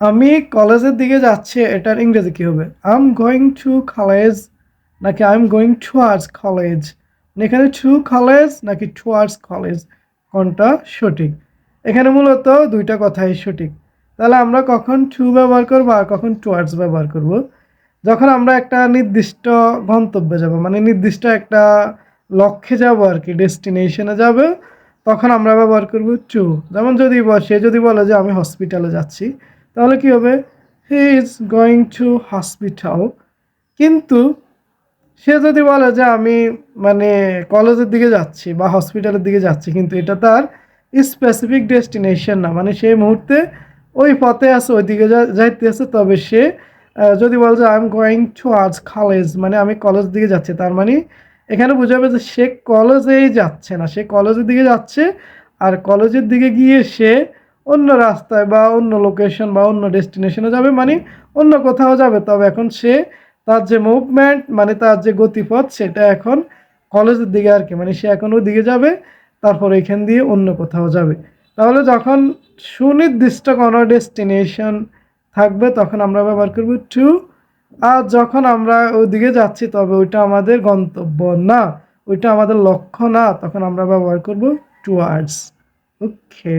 আমি কলেজের দিকে যাচ্ছি, এটার ইংরেজি কি হবে? I am going to college নাকি I am going towards college? এখানে টু কলেজ নাকি টুয়ার্ডস কলেজ, কোনটা সঠিক? এখানে মূলত দুইটা কথাই সঠিক। তাহলে আমরা কখন টু ব্যবহার করবো আর কখন টুয়ার্ডস ব্যবহার করব? যখন আমরা একটা নির্দিষ্ট গন্তব্যে যাব, মানে নির্দিষ্ট একটা লক্ষ্যে যাব আর কি, ডেস্টিনেশনে যাবে, তখন আমরা ব্যবহার করব টু। যেমন সে যদি বলে যে আমি হসপিটালে যাচ্ছি, তাহলে কি হবে? He is going to hospital. কিন্তু সে যদি বলে যে আমি মানে কলেজের দিকে যাচ্ছি বা হসপিটালের দিকে যাচ্ছি, কিন্তু এটা তার স্পেসিফিক ডেস্টিনেশন না, মানে সেই মুহূর্তে ওই পথে আছে, ওই দিকে যাইতে আছে, তবে সে যদি বলে যে I am going two arts college, মানে আমি কলেজ দিকে যাচ্ছি, তার মানে এখানে বোঝাবে যে সে কলেজেই যাচ্ছে না, সে কলেজের দিকে যাচ্ছে। আর কলেজের দিকে গিয়ে সে অন্য রাস্তায় বা অন্য লোকেশন বা অন্য ডেস্টিনেশনে যাবে, মানে অন্য কোথাও যাবে। তবে এখন সে তার যে মুভমেন্ট, মানে তার যে গতিপথ, সেটা এখন কলেজের দিকে আর কি, মানে সে এখন ওদিকে যাবে, তারপর এখান দিয়ে অন্য কোথাও যাবে। তাহলে যখন সুনির্দিষ্ট কোনো ডেস্টিনেশন থাকবে তখন আমরা ব্যবহার করব টু। আর যখন আমরা ওইদিকে যাচ্ছি তবে ওইটা আমাদের গন্তব্য না, ওইটা আমাদের লক্ষ্য না, তখন আমরা ব্যবহার করব টুয়ার্ডস। ওকে।